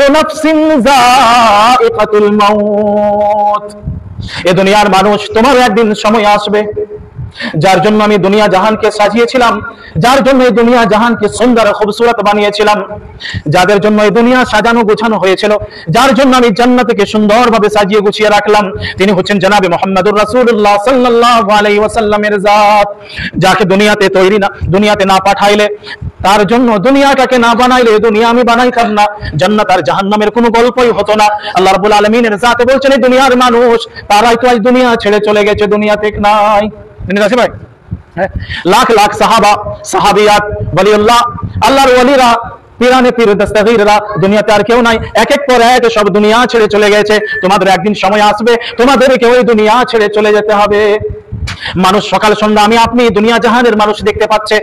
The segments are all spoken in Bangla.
কুল্লু নাফসিন যায়িকাতুল মাউত। এ দুনিয়ার মানুষ, তোমার একদিন সময় আসবে যার জন্য আমি দুনিয়া জাহানকে সাজিয়েছিলাম, যার জন্য এই দুনিয়া জাহানকে সুন্দর খুবসুরত বানিয়েছিলাম, যাদের জন্য এই দুনিয়া সাজানো গোছানো হয়েছিল, যার জন্য আমি জান্নাতকে সুন্দরভাবে সাজিয়ে গুছিয়ে রাখলাম, তিনি হচ্ছেন জনাবে মুহাম্মদুর রাসূলুল্লাহ সাল্লাল্লাহু আলাইহি ওয়াসাল্লামের জাত, যাকে দুনিয়াতে না পাঠাইলে, তার জন্য দুনিয়াটাকে না বানাইলে দুনিয়া আমি বানাইতাম না, জান্নাত আর জাহান্নামের কোনো গল্পই হতো না। আল্লাহ রাব্বুল আলামিনের জাত বলছেন এই দুনিয়ার মানুষ তারাই তো আজ দুনিয়া ছেড়ে চলে গেছে, দুনিয়াতে নাই। আছে ভাই, লাখ লাখ সাহাবা সাহাবিয়াত ওয়ালিউল্লাহ, আল্লাহর ওয়ালিরা, পীরানে পীর দস্তগীররা, দুনিয়াতে আর কেউ নাই, এক এক পর এক সব দুনিয়া ছেড়ে চলে গেছে। তোমাদের একদিন সময় আসবে তোমাদেরকে ওই দুনিয়া ছেড়ে চলে যেতে হবে। মানুষ সকাল সন্ধ্যা আমি আপনি দুনিয়া জাহানের মানুষ দেখতে পাচ্ছে,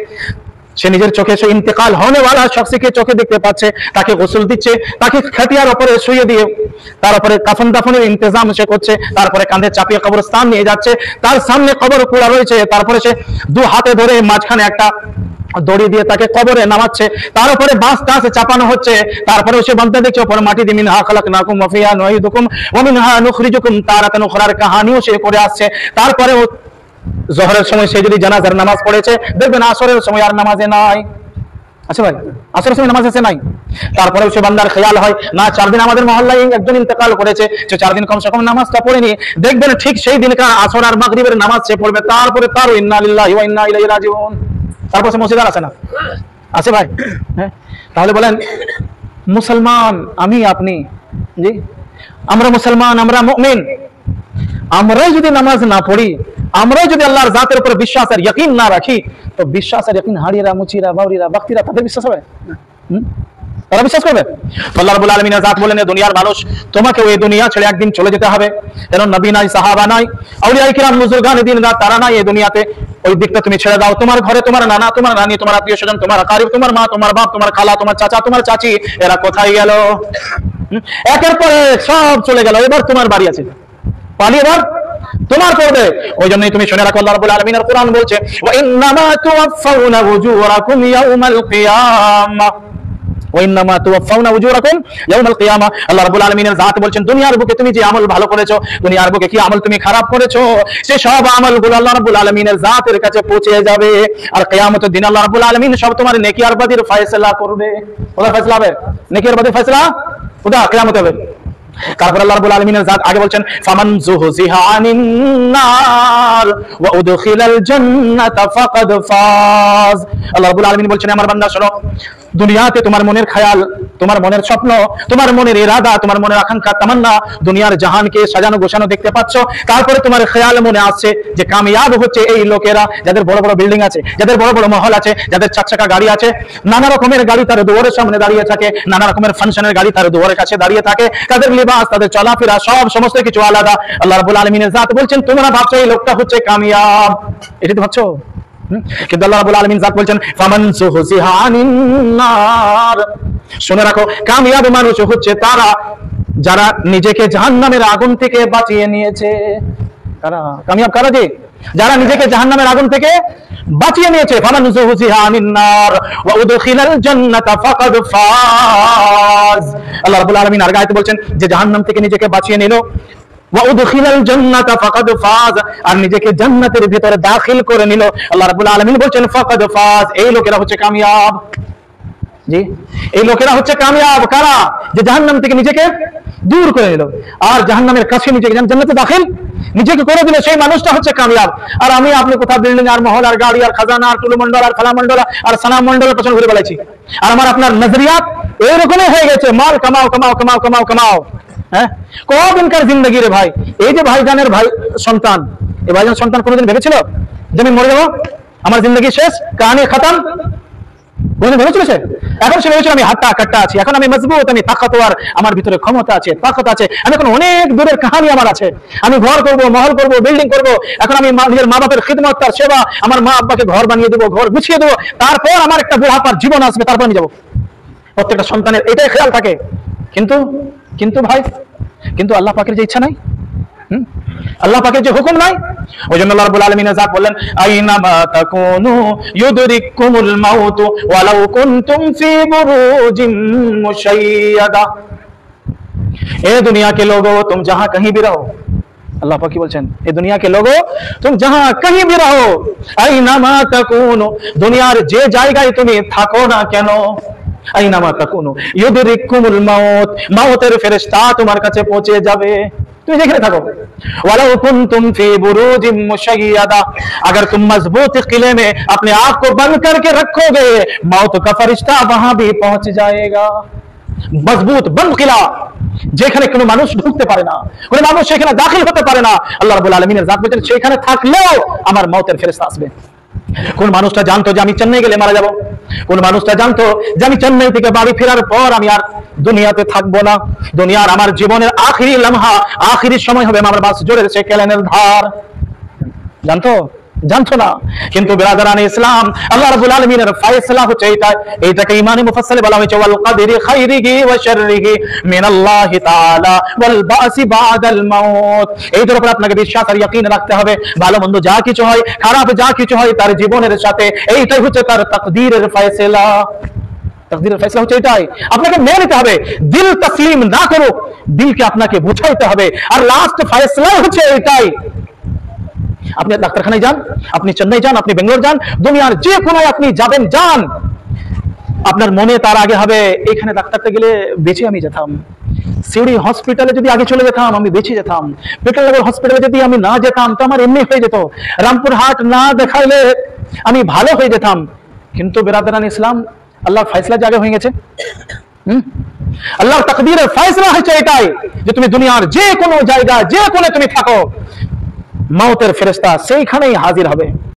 সে নিজের চোখে সে ইন্তেকাল হনে ওয়ালা শখসকে চোখে দেখতে পাচ্ছে, তাকে গোসল দিচ্ছে, তাকে খাটিয়ার উপরে শুয়ে দিয়ে তার উপরে কাফন দাফনের ইন্তজাম সে করছে, তারপরে কাঁধে চাপিয়ে কবরস্থান নিয়ে যাচ্ছে, তার সামনে কবর কুড়া রয়েছে, তারপরে সে দু হাতে ধরে মাঝখানে একটা দড়ি দিয়ে তাকে কবরে নামাচ্ছে, তার উপরে বাঁশ টাস চাপানো হচ্ছে, তারপরে সে বলতে দেখছে উপরে মাটি দিয়ে মিনহা খালাকনাকুম ওয়া ফিহা নুঈদুকুম ওয়া মিনহা নুখরিজুকুম তারাতান উখরার কাহিনীও সে করে আসছে। তারপরে জোহরের সময় সে যদি জানাজার নামাজ পড়েছে, দেখবেন আসরের সময় আর নামাজে নাই। আচ্ছা ভাই, আসরের সময় নামাজ আছে নাই, তারপরে সে বান্দার খেয়াল হয় না 4 দিন আমাদের মহল্লায় একজন ইন্তেকাল করেছে, সে 4 দিন কমসে কম নামাজটা পড়েনি, দেখবেন ঠিক সেই দিনকার আসর আর মাগরিবের নামাজ সে পড়বে, তারপরে তার ইন্না লিল্লাহি ওয়া ইন্না ইলাইহি রাজিউন, তারপর সে মসজিদে আসে না। আছে ভাই, হ্যাঁ, তাহলে বলেন মুসলমান আমি আপনি, জি আমরা মুসলমান, আমরা মুমিন, আমরাই যদি নামাজ না পড়ি, আমরাই যদি আল্লাহর জাতের উপর বিশ্বাস আর ইয়াকিন না রাখি, তো বিশ্বাস আর ইয়াকিন হাড়িরা, মুচিরা, বাউরিরা, বাক্তিরা তাদের বিশ্বাস হবে? তারা বিশ্বাস করবে? আল্লাহ রাব্বুল আলামিনের জাত বলেন দুনিয়ার মানুষ তোমাকে ওই দুনিয়া ছেড়ে একদিন চলে যেতে হবে। কারণ নবী নাই, সাহাবা নাই, আউলিয়া কিরাম, বুজুর্গানে দিন রাত তারা নাই এই দুনিয়াতে, ওই দিকটা তুমি ছেড়ে দাও। তোমার ঘরে তোমার নানা, তোমার নানি, তোমার আত্মীয় স্বজন, তোমার আকারিব, তোমার মা, তোমার বাপ, তোমার খালা, তোমার চাচা, তোমার চাচি, এরা কোথায় গেল? একের পরে সব চলে গেল, এবার তোমার বাড়ি আছে, পালিয়ে এবার তোমার করবে। ওই জন্যই তুমি শুনে রাখো আল্লাহ রাব্বুল আলামিনের কুরআন বলছে ওয়া ইন্নামা তুওয়াফাউনা উজুরাকুম ইয়াউমাল কিয়ামাহ, ওয়া ইন্নামা তুওয়াফাউনা উজুরাকুম ইয়াউমাল কিয়ামাহ। আল্লাহ রাব্বুল আলামিনের জাত বলছেন দুনিয়ার বুকে তুমি যে আমল ভালো করেছো, দুনিয়ার বুকে কি আমল তুমি খারাপ করেছো, সে সব আমলগুলো আল্লাহ রাব্বুল আলামিনের জাতের কাছে পৌঁছে যাবে, আর কিয়ামতের দিন আল্লাহ রাব্বুল আলামিন সব তোমার নেকি আর বদির ফয়সালা করবে। ওটা ফয়সালা হবে, নেকি আর বদির ফয়সালা ওটা কিয়ামতে হবে। তারপর আল্লাহ রাব্বুল আলামিনের জাত আগে বলছেন ফামান যুহজিহা আনিন নার ওয়া উদখিলাল জান্নাতা ফাকাদ ফাজ। আল্লাহ রাব্বুল আলামিন বলছেন আমার বান্দা শোনো, দুনিয়াতে তোমার মনের খেয়াল, তোমার মনের স্বপ্ন, তোমার মনের ইরাদা, তোমার মনের আকাঙ্ক্ষা তামান্না, দুনিয়ার জাহানকে সাজানো গোছানো দেখতে পাচ্ছ, তারপরে তোমার খেয়াল মনে আসছে যে কামিয়াব হচ্ছে এই লোকেরা যাদের বড় বড় বিল্ডিং আছে, যাদের বড় বড় মহল আছে, যাদের 4 চাকা গাড়ি আছে, নানা রকমের গাড়ি তার দুয়ারের সামনে দাঁড়িয়ে থাকে, নানা রকমের ফাংশনের গাড়ি তার দুয়ারের কাছে দাঁড়িয়ে থাকে, তাদের লিবাস, তাদের চলাফেরা সব সমস্ত কিছু আলাদা। আল্লাহ রাব্বুল আলামিনের জাত বলছেন তোমরা ভাবছো এই লোকটা হচ্ছে কামিয়াব, এটা তো ভাবছো, কিন্তু আল্লাহ রাব্বুল আলামিন জাত বলছেন ফামান যুহজিহা আনিন নার। শুনে রাখো কামিয়াব মানুষ হচ্ছে তারা যারা নিজেকে জাহান্নামের আগুন থেকে বাঁচিয়ে নিয়েছে। কারা কামিয়াব? কারা? যে যারা নিজেকে জাহান্নামের আগুন থেকে বাঁচিয়ে নিয়েছে। ফামান যুহজিহা আনিন নার ওয়া উদখিলাল জান্নাতা ফাকাদ ফাজ। আল্লাহ রাব্বুল আলামিন আর আয়াতে বলছেন যে জাহান্নাম থেকে নিজেকে বাঁচিয়ে নিল, ওয়া উদখিলাল জান্নাতা ফাকাদ ফাজ, আর নিজেকে জান্নাতের ভিতরে দাখিল করে নিল। আল্লাহ রাব্বুল আলামিন বলছেন ফাকাদ ফাজ, এই লোকেরা হচ্ছে কামিয়াব। জি, এই লোকেরা হচ্ছে কামিয়াব। কারা? যে জাহান্নাম থেকে নিজেকে দূর করে নিল আর জাহান্নামের কাছে নিজেকে জান্নাতে দাখিল নিজেকে করে দিল, সেই মানুষটা হচ্ছে কামিয়াব। আর আমি আপনি কোথাও বিল্ডিং আর মহল আর গাড়ি আর খাজানা আর টুলুমন্ডল আর ফালামন্ডল আর সানামন্ডলের পেছনে ঘুরে বেড়াচ্ছি, আর আমার আপনার নজরিয়াত এইরকমই হয়ে গেছে, মাল কামাও কামাও কামাও কামাও কামাও। হ্যাঁ, কদিনকার জিন্দগি রে ভাই। এই যে ভাইজানের ভাই সন্তান, এই ভাইজান সন্তান কোনোদিন ভেবেছিল যে আমি মরে যাবো, আমার জিন্দগি শেষ, কাহানি খতম? কোনোদিন ভেবেছিল সে? এখন সে ভেবেছিল আমি হাট্টা কাট্টা আছি, এখন আমি মজবুত, আমি তাকতওয়ার, আমার ভিতরে ক্ষমতা আছে, তাকত আছে, আমি এখন অনেক দূরের কাহানি আমার আছে, আমি ঘর করব, মহল করব, বিল্ডিং করব, এখন আমি নিজের মা বাপের খিদমত, তার সেবা, আমার মা আব্বাকে ঘর বানিয়ে দেবো, ঘর গুছিয়ে দেবো, তারপর আমার একটা বুড়াপার জীবন আসবে, তারপর আমি যাবো। প্রত্যেকটা সন্তানের এটাই খেয়াল থাকে। কিন্তু ভাই, কিন্তু আল্লাহ পাকের যে ইচ্ছা নাই, আল্লাহ পাকের যে হুকুম নাই, ওই জন্য আল্লাহ রাব্বুল আলামিন যা বললেন আইনামা তাকুনু ইউদরিকুমুল মাউত ওয়ালাউ কুনতুম ফি বুরুজিন মুশাইয়াদা। ए दुनिया के लोगों, तुम जहां कहीं भी रहो, अल्लाह पाक की बोलছেন, ए दुनिया के लोगों, तुम जहां कहीं भी रहो, আইনামা তাকুনু, দুনিয়ার যে জায়গায় তুমি থাকো না কেন, আইনামা তাকুনু ইউদরিকুমুল মাউত, মাউতের ফেরেশতা তোমার কাছে পৌঁছে যাবে, তুমি যেখানে থাকো। ওয়ালাউ কুনতুম ফি বুরুজিম মুশাইয়াদা, अगर तुम मजबूत किले में अपने आप को बंद करके रखोगे, मौत का फरिश्ता वहां भी पहुंच जाएगा। मजबूत बंद किला, যেখানে কোনো মানুষ ঢুকতে পারে না, কোনো মানুষ সেখানে দাখিল হতে পারে না, আল্লাহ রাব্বুল আলামিনের জাত বলেন সেখানে থাকলেও আমার মওতের ফেরেশতা আসবে। কোন মানুষটা জানতো যে আমি চেন্নাই গেলে মারা যাব, কোন মানুষটা জানতো যে আমি চেন্নাই থেকে বাড়ি ফেরার পর আমি আর দুনিয়াতে থাকবো না, দুনিয়ার আমার জীবনের আখিরি লম্হা, আখিরি সময় হবে আমার বাস জোরের সে কেলেনের ধার, জানতো? জানতো না। কিন্তু বিরাদরানে ইসলাম, আল্লাহ রাব্বুল আলামিনের ফয়সালা হচ্ছে এটা, এইটাকে ইমানে মুফাসসালে বলা হয়েছে ওয়াল কদরি খাইরিহি ওয়া শাররিহি মিনাল্লাহি তাআলা ওয়াল বাসি বাদাল মাউত। এইটার উপর আপনাকে বিশ্বাস আর ইয়াকিন রাখতে হবে। ভালো মন্দ যা কিছু হয়, খারাপ যা কিছু হয় তার জীবনের সাথে, এইটাই হচ্ছে তার তাকদীরের ফয়সালা। তাকদীরের ফয়সালা হচ্ছে এটাই, আপনাকে মেনে নিতে হবে, দিল তসলিম না করো, দিলকে আপনাকে বুঝাইতে হবে। আর লাস্ট ফয়সালা হচ্ছে এটাই। আপনি ডাক্তারখানায় যান, আপনি চেন্নাই যান, আপনি বেঙ্গালোর যান, দুনিয়ার যে কোনায় আপনি যাবেন যান, আপনার মনে তার আগে হবে এখানে ডাক্তারতে গেলে বেঁচে আমি যেতাম, সিউড়ি হসপিটালে যদি আগে চলে যেতাম আমি বেঁচে যেতাম, পেট্রোলনগর হসপিটালে যদি আমি না যেতাম তো আমার এমনি হয়ে যেত, রামপুর হাট না দেখাইলে আমি ভালো হয়ে যেতাম। কিন্তু বিরাদরান ইসলাম, আল্লাহর ফয়সালা জায়গা হয়ে গেছে। আল্লাহর তাকদীরের ফয়সালা হচ্ছে এটাই যে তুমি দুনিয়ার যে কোনো জায়গা, যে কোণে তুমি থাকো, মওতের ফেরেশতা সেইখানেই হাজির হবে।